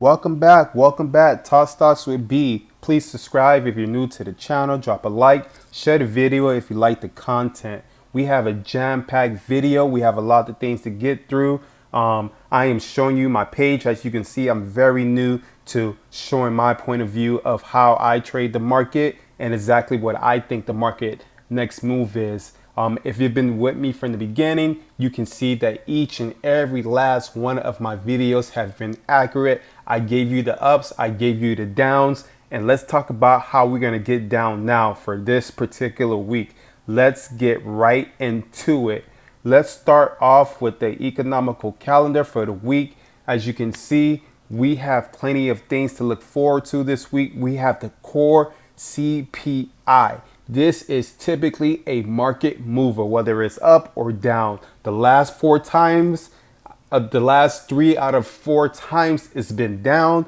Welcome back. Talk Stocks with B. Please subscribe if you're new to the channel. Drop a like. Share the video if you like the content. We have a jam-packed video. We have a lot of things to get through. I am showing you my page. As you can see, I'm very new to showing my point of view of how I trade the market and exactly what I think the market next move is. If you've been with me from the beginning, you can see that each and every last one of my videos have been accurate. I gave you the ups, I gave you the downs, and let's talk about how we're gonna get down now for this particular week. Let's get right into it. Let's start off with the economical calendar for the week. As you can see, we have plenty of things to look forward to this week. We have the core CPI. This is typically a market mover, whether it's up or down. The last 4 times, the last 3 out of 4 times it's been down.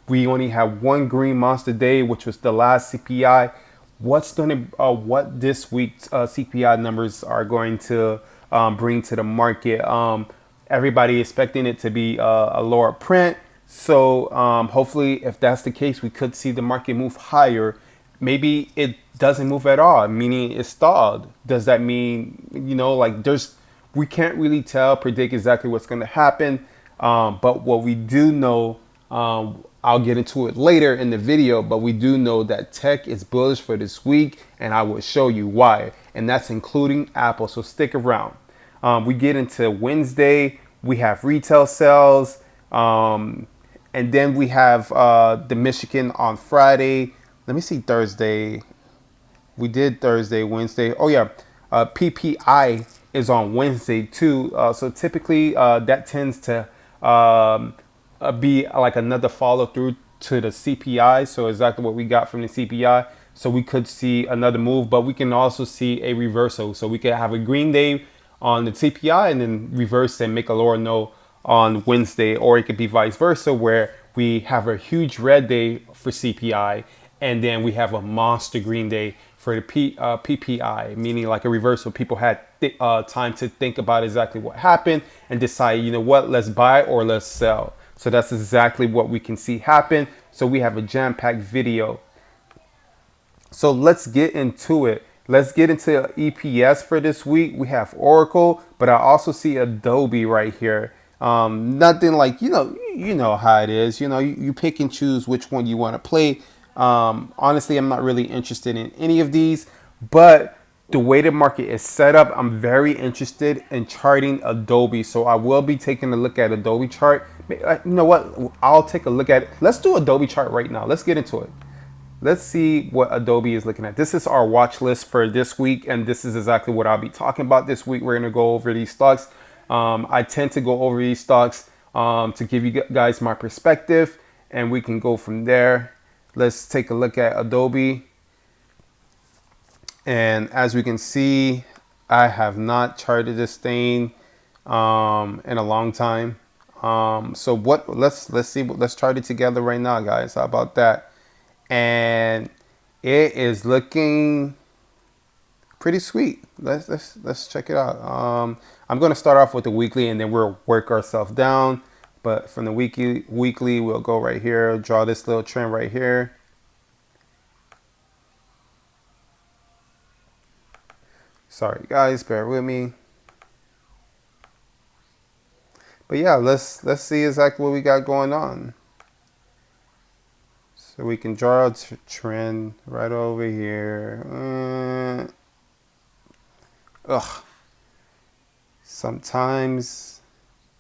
We only have one green monster day, which was the last CPI. What this week's CPI numbers are going to bring to the market? Everybody expecting it to be a lower print. So hopefully, if that's the case, we could see the market move higher. Maybe it doesn't move at all, meaning it's stalled. Does that mean, we can't really predict exactly what's going to happen. But what we do know, I'll get into it later in the video, but we do know that tech is bullish for this week, and I will show you why. And that's including Apple, so stick around. We get into Wednesday, we have retail sales, and then we have the Michigan on Friday. Let me see Thursday. We did Thursday, Wednesday. Oh yeah, PPI is on Wednesday too. So typically that tends to be like another follow through to the CPI. So exactly what we got from the CPI. So we could see another move, but we can also see a reversal. So we could have a green day on the CPI and then reverse and make a lower low on Wednesday, or it could be vice versa, where we have a huge red day for CPI and then we have a monster green day for the PPI, meaning like a reversal. People had time to think about exactly what happened and decide, you know what, let's buy or let's sell. So that's exactly what we can see happen. So we have a jam-packed video. So let's get into it. Let's get into EPS for this week. We have Oracle, but I also see Adobe right here. Nothing like, you know how it is. You pick and choose which one you want to play. Honestly, I'm not really interested in any of these, but the way the market is set up, I'm very interested in charting Adobe. So I will be taking a look at Adobe chart. You know what? I'll take a look at it. Let's do Adobe chart right now. Let's get into it. Let's see what Adobe is looking at. This is our watch list for this week, and this is exactly what I'll be talking about this week. We're going to go over these stocks. I tend to go over these stocks to give you guys my perspective, and we can go from there. Let's take a look at Adobe. And as we can see, I have not charted this thing in a long time. So let's see, let's chart it together right now, guys. How about that? And it is looking pretty sweet. Let's check it out. I'm going to start off with the weekly and then we'll work ourselves down. But from the weekly, we'll go right here, draw this little trend right here. Sorry guys, bear with me. But yeah, let's see exactly what we got going on. So we can draw a trend right over here. Sometimes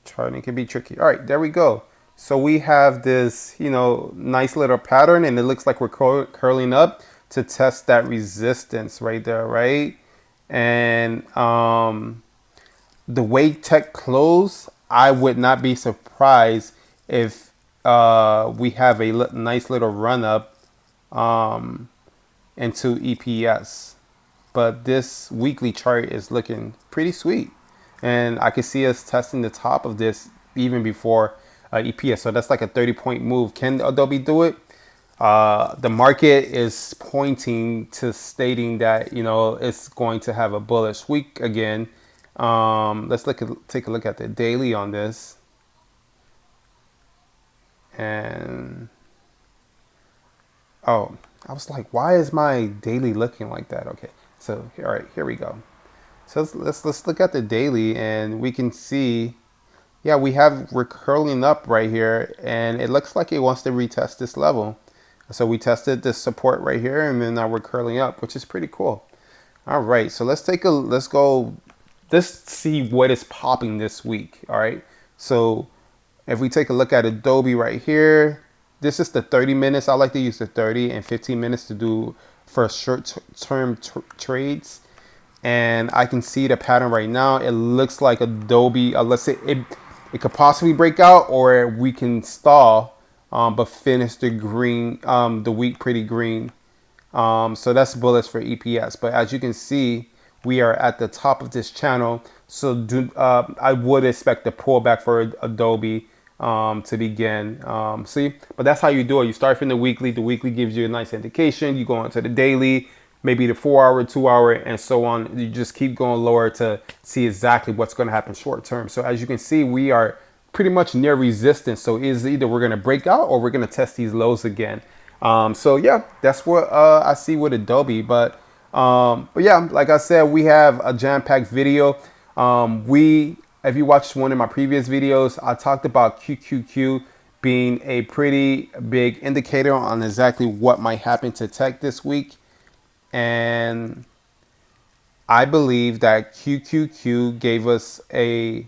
charting can be tricky. All right, there we go. So we have this, nice little pattern, and it looks like we're curling up to test that resistance right there, right? And the way tech closed, I would not be surprised if we have a nice little run up into EPS. But this weekly chart is looking pretty sweet. And I can see us testing the top of this even before EPS. So that's like a 30-point move. Can Adobe do it? The market is pointing to stating that, it's going to have a bullish week again. Let's take a look at the daily on this. And oh, I was like, why is my daily looking like that? Okay, so all right, here we go. So let's look at the daily, and we can see, yeah, we're curling up right here, and it looks like it wants to retest this level. So we tested this support right here, and then now we're curling up, which is pretty cool. All right, so let's see what is popping this week. All right, so if we take a look at Adobe right here, this is the 30 minutes. I like to use the 30 and 15 minutes to do for short-term trades. And I can see the pattern right now. It looks like Adobe, let's say it could possibly break out, or we can stall, but finish the week pretty green. So that's bullish for EPS. But as you can see, we are at the top of this channel. So I would expect the pullback for Adobe to begin. See, but that's how you do it. You start from the weekly. The weekly gives you a nice indication. You go into the daily, maybe the 4 hour, 2 hour, and so on. You just keep going lower to see exactly what's going to happen short term. So as you can see, we are pretty much near resistance. So is either we're going to break out or we're going to test these lows again. So yeah, that's what I see with Adobe. But yeah, like I said, we have a jam-packed video. If you watched one of my previous videos, I talked about QQQ being a pretty big indicator on exactly what might happen to tech this week. And I believe that QQQ gave us a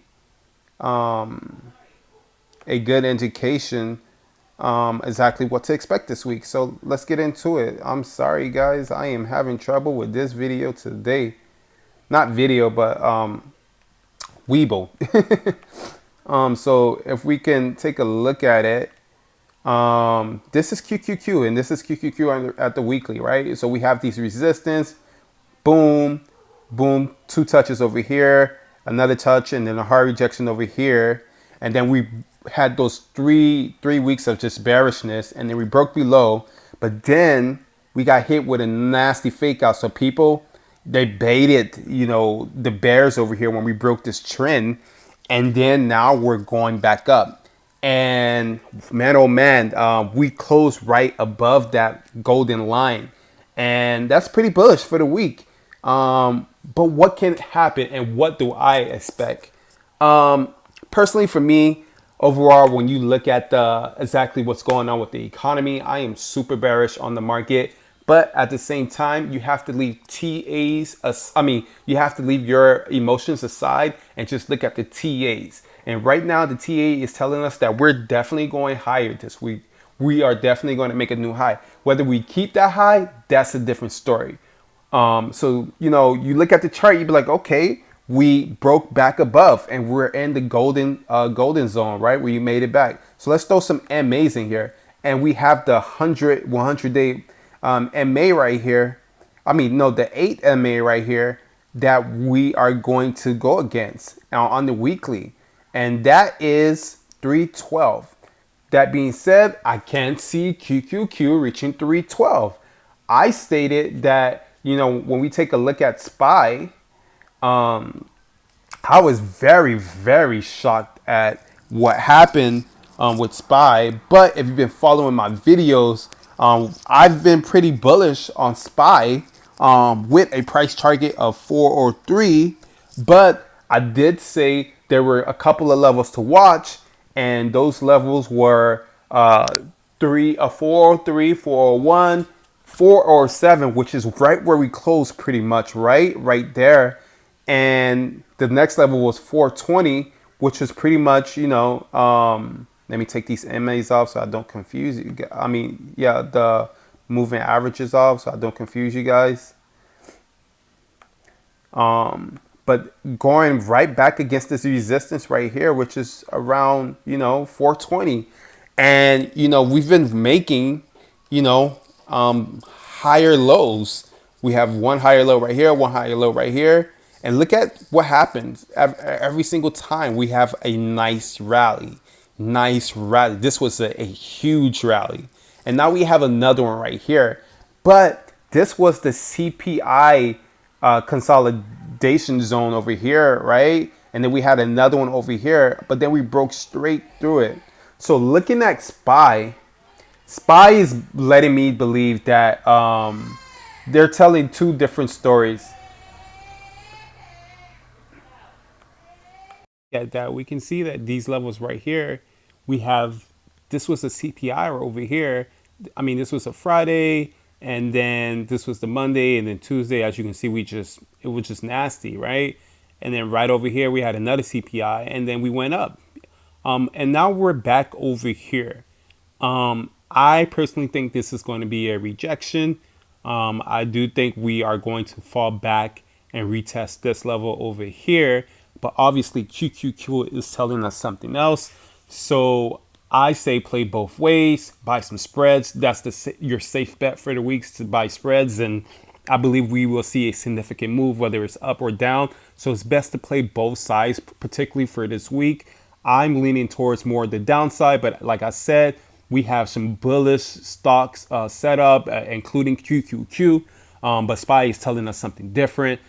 good indication exactly what to expect this week. So let's get into it. I'm sorry, guys. I am having trouble with this video today. Not video, but Weeble. So if we can take a look at it, this is QQQ and this is QQQ at the weekly, right? So we have these resistance, boom, boom, 2 touches over here, another touch, and then a hard rejection over here. And then we had those three weeks of just bearishness, and then we broke below, but then we got hit with a nasty fake out. So people, they baited, the bears over here when we broke this trend, and then now we're going back up. And man, oh man, we closed right above that golden line, and that's pretty bullish for the week. But what can happen, and what do I expect? Personally, for me, overall, when you look at exactly what's going on with the economy, I am super bearish on the market. But at the same time, you have to leave you have to leave your emotions aside and just look at the TAs. And right now, the TA is telling us that we're definitely going higher this week. We are definitely going to make a new high. Whether we keep that high, that's a different story. So, you look at the chart, you'd be like, okay, we broke back above and we're in the golden zone, right? Where you made it back. So let's throw some MAs in here. And we have the 100 day MA right here. The 8 MA right here that we are going to go against on the weekly. And that is 312. That being said, I can't see QQQ reaching 312. I stated that, when we take a look at SPY, I was very, very shocked at what happened with SPY. But if you've been following my videos, I've been pretty bullish on SPY with a price target of 403. But I did say there were a couple of levels to watch, and those levels were 403, 401, 407, which is right where we closed pretty much, right there. And the next level was 420, which is pretty much, let me take these MAs off so I don't confuse you. The moving averages off so I don't confuse you guys. But going right back against this resistance right here, which is around, 420. And, we've been making, higher lows. We have one higher low right here, one higher low right here. And look at what happens every single time we have a nice rally. This was a huge rally. And now we have another one right here. But this was the CPI consolidation zone over here, right? And then we had another one over here, but then we broke straight through it. So looking at SPY is letting me believe that they're telling two different stories. Yeah, that we can see that these levels right here, we have, this was a CPI over here. I mean, this was a Friday, and then this was the Monday, and then Tuesday, as you can see, it was just nasty, right? And then right over here, we had another CPI, and then we went up. And now we're back over here. I personally think this is going to be a rejection. I do think we are going to fall back and retest this level over here. But obviously QQQ is telling us something else. So I say play both ways, buy some spreads. That's your safe bet for the weeks, to buy spreads. And I believe we will see a significant move, whether it's up or down. So it's best to play both sides, particularly for this week. I'm leaning towards more the downside, but like I said, we have some bullish stocks set up, including QQQ. But SPY is telling us something different.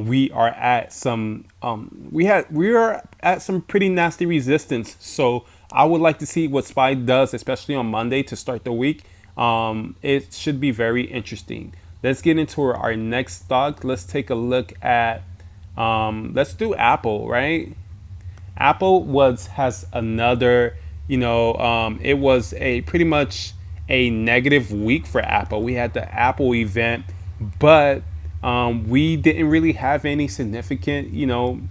We are at some we are at some pretty nasty resistance. So I would like to see what SPY does, especially on Monday to start the week. It should be very interesting. Let's get into our next stock. Let's take a look at let's do Apple, right? Apple has another, it was a pretty much a negative week for Apple. We had the Apple event, but we didn't really have any significant,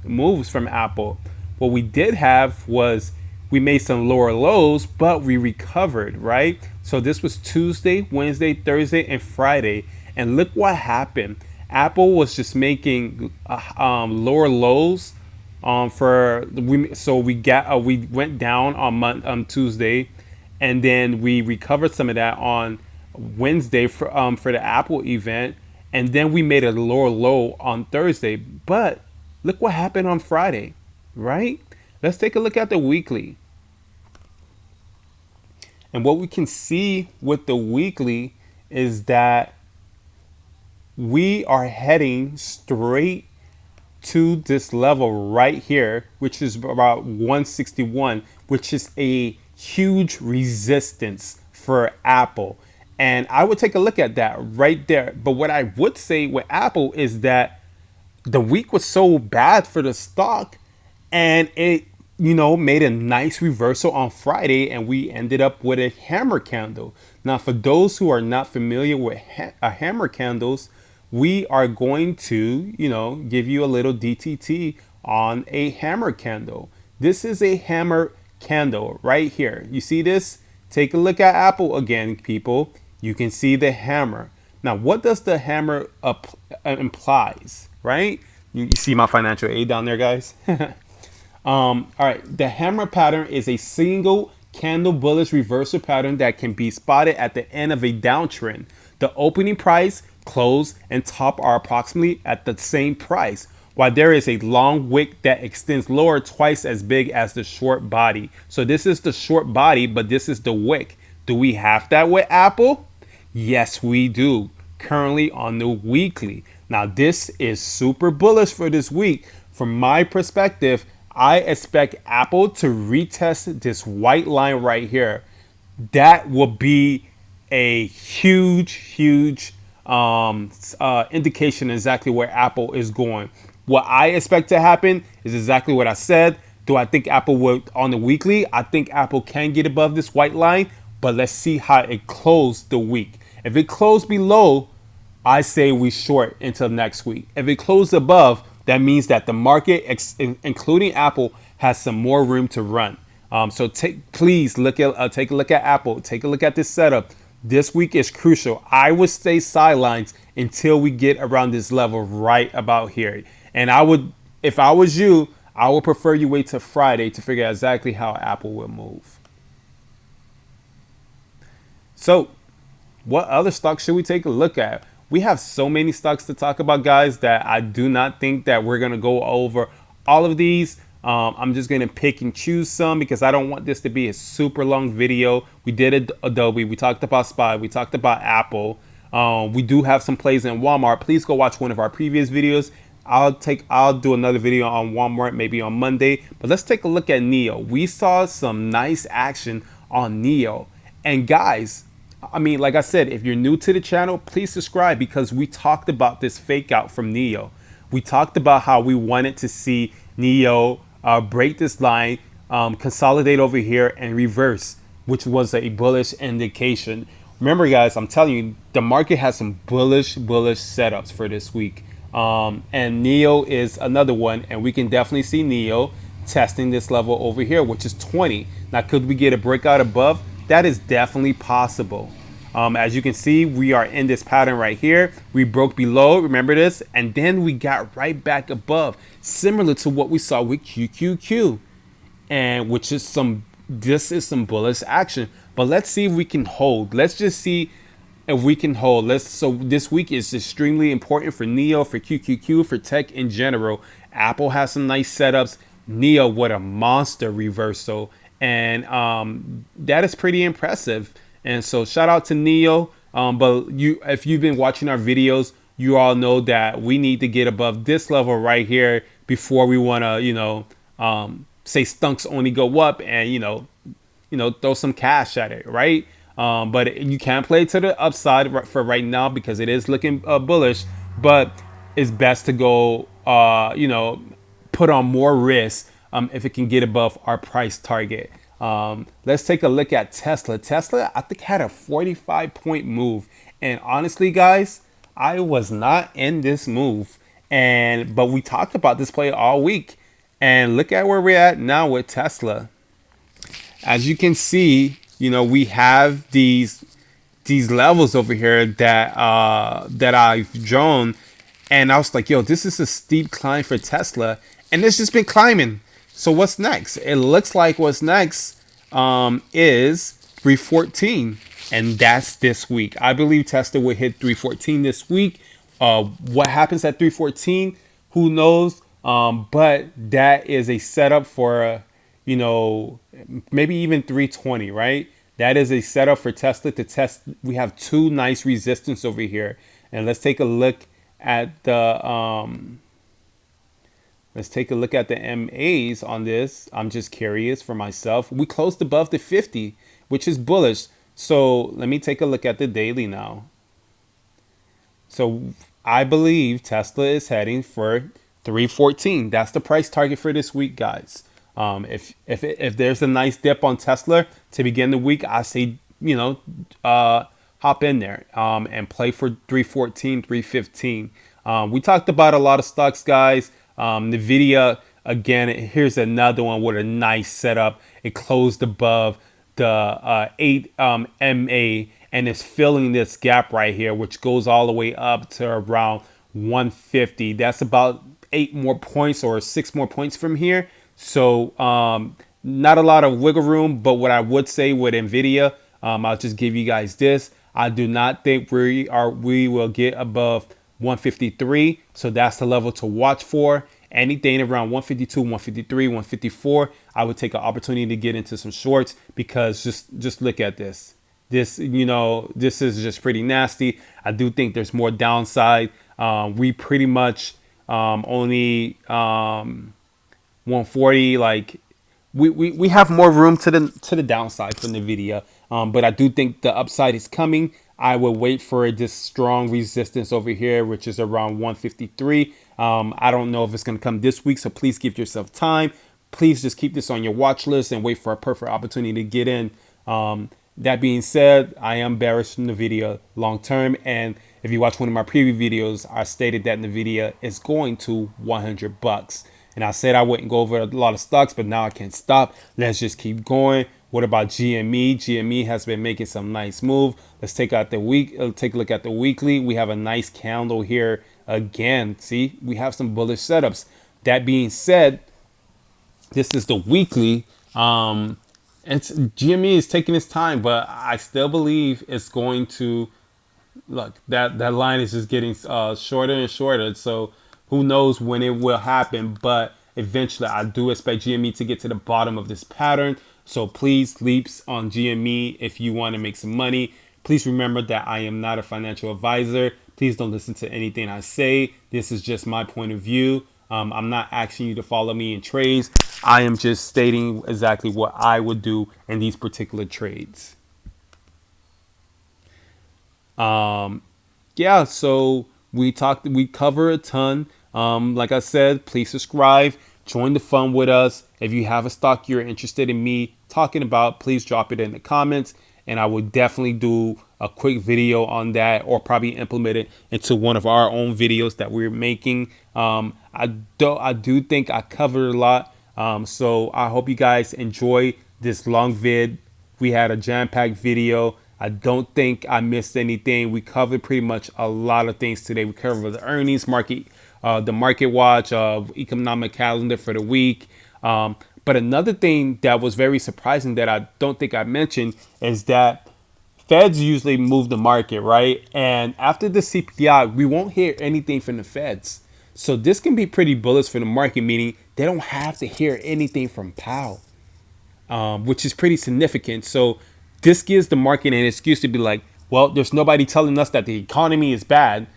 moves from Apple. What we did have was we made some lower lows, but we recovered, right? So this was Tuesday, Wednesday, Thursday, and Friday. And look what happened. Apple was just making lower lows we went down on Tuesday, and then we recovered some of that on Wednesday for the Apple event, and then we made a lower low on Thursday. But look what happened on Friday, right? Let's take a look at the weekly. And what we can see with the weekly is that we are heading straight to this level right here, which is about 161, which is a huge resistance for Apple. And I would take a look at that right there. But what I would say with Apple is that the week was so bad for the stock, and it, made a nice reversal on Friday, and we ended up with a hammer candle. Now, for those who are not familiar with hammer candles, we are going to, give you a little DTT on a hammer candle. This is a hammer candle right here. You see this? Take a look at Apple again, people. You can see the hammer. Now, what does the hammer implies, right? You see my financial aid down there, guys? All right. The hammer pattern is a single candle bullish reversal pattern that can be spotted at the end of a downtrend. The opening price, close, and top are approximately at the same price, while there is a long wick that extends lower twice as big as the short body. So this is the short body, but this is the wick. Do we have that with Apple? Yes, we do. Currently on the weekly. Now this is super bullish for this week. From my perspective, I expect Apple to retest this white line right here. That will be a huge indication exactly where Apple is going. What I expect to happen is exactly what I said. Do I think Apple will on the weekly? I think Apple can get above this white line, but let's see how it closed the week. If it closed below, I say we short until next week. If it closed above, that means that the market, including Apple, has some more room to run. So please take a look at Apple. Take a look at this setup. This week is crucial. I would stay sidelines until we get around this level right about here. And if I was you, I would prefer you wait till Friday to figure out exactly how Apple will move. So what other stocks should we take a look at? We have so many stocks to talk about, guys, that I do not think that we're going to go over all of these. I'm just going to pick and choose some because I don't want this to be a super long video. We did Adobe. We talked about SPY. We talked about Apple. We do have some plays in Walmart. Please go watch one of our previous videos. I'll do another video on Walmart maybe on Monday. But let's take a look at NEO. We saw some nice action on NEO. And guys, I mean, like I said, if you're new to the channel, please subscribe because we talked about this fake out from NEO. We talked about how we wanted to see NEO break this line, consolidate over here and reverse, which was a bullish indication. Remember, guys, I'm telling you, the market has some bullish setups for this week. And NEO is another one, and we can definitely see NEO testing this level over here, which is 20. Now, could we get a breakout above? That is definitely possible. As you can see, we are in this pattern right here. We broke below, remember this? And then we got right back above, similar to what we saw with QQQ. And which is this is some bullish action. But let's see if we can hold. Let's just see if we can hold. So this week is extremely important for NEO, for QQQ, for tech in general. Apple has some nice setups. NEO, what a monster reversal. And that is pretty impressive. And so shout out to NEO. But if you've been watching our videos, you all know that we need to get above this level right here before we want to, say stunks only go up and, throw some cash at it, right? But you can play to the upside for right now because it is looking bullish. But it's best to go, put on more risk if it can get above our price target. Let's take a look at Tesla. Tesla, I think, had a 45-point move. And honestly, guys, I was not in this move. But we talked about this play all week. And look at where we're at now with Tesla. As you can see, we have these levels over here that I've drawn. And I was like, yo, this is a steep climb for Tesla. And it's just been climbing. So what's next? It looks like what's next is 314. And that's this week. I believe Tesla will hit 314 this week. What happens at 314? Who knows? But that is a setup for, maybe even 320, right? That is a setup for Tesla to test. We have two nice resistance over here. And let's take a look at the MAs on this. I'm just curious for myself. We closed above the 50, which is bullish. So let me take a look at the daily now. So I believe Tesla is heading for 314. That's the price target for this week, guys. If there's a nice dip on Tesla to begin the week, I say, hop in there and play for 314, 315. We talked about a lot of stocks, guys. NVIDIA, again, here's another one with a nice setup. It closed above the 8 MA and it's filling this gap right here, which goes all the way up to around 150. That's about 8 more points or 6 more points from here. So not a lot of wiggle room, but what I would say with NVIDIA, I'll just give you guys this. I do not think we will get above 153. So that's the level to watch for. Anything around 152, 153, 154, I would take an opportunity to get into some shorts because just look at this. This is just pretty nasty. I do think there's more downside. We pretty much only 140, like we have more room to the downside from NVIDIA. But I do think the upside is coming. I will wait for this strong resistance over here, which is around 153. I don't know if it's going to come this week, so please give yourself time. Please just keep this on your watch list and wait for a perfect opportunity to get in. That being said, I am bearish in NVIDIA long term. And if you watch one of my previous videos, I stated that NVIDIA is going to $100. And I said I wouldn't go over a lot of stocks, but now I can't stop. Let's just keep going. What about GME? GME has been making some nice move. Let's take out the week. Take a look at the weekly. We have a nice candle here again. See, we have some bullish setups. That being said, this is the weekly. And GME is taking its time, but I still believe it's going to look. That line is just getting shorter and shorter. So who knows when it will happen? But eventually, I do expect GME to get to the bottom of this pattern. So please, leaps on GME if you want to make some money. Please remember that I am not a financial advisor. Please don't listen to anything I say. This is just my point of view. I'm not asking you to follow me in trades. I am just stating exactly what I would do in these particular trades. Yeah, so we cover a ton. Like I said, please subscribe, join the fun with us. If you have a stock you're interested in me talking about, please drop it in the comments, and I will definitely do a quick video on that, or probably implement it into one of our own videos that we're making. I do think I covered a lot. So I hope you guys enjoy this long vid. We had a jam-packed video. I don't think I missed anything. We covered pretty much a lot of things today. We covered the earnings market, the market watch, economic calendar for the week. But another thing that was very surprising that I don't think I mentioned is that Feds usually move the market, right? And after the CPI, we won't hear anything from the Feds. So this can be pretty bullish for the market, meaning they don't have to hear anything from Powell, which is pretty significant. So this gives the market an excuse to be like, well, there's nobody telling us that the economy is bad.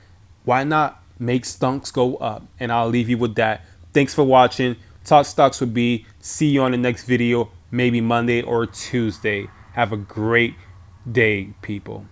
Why not make stocks go up? And I'll leave you with that. Thanks for watching. Talk Stocks with B. See you on the next video, maybe Monday or Tuesday. Have a great day, people.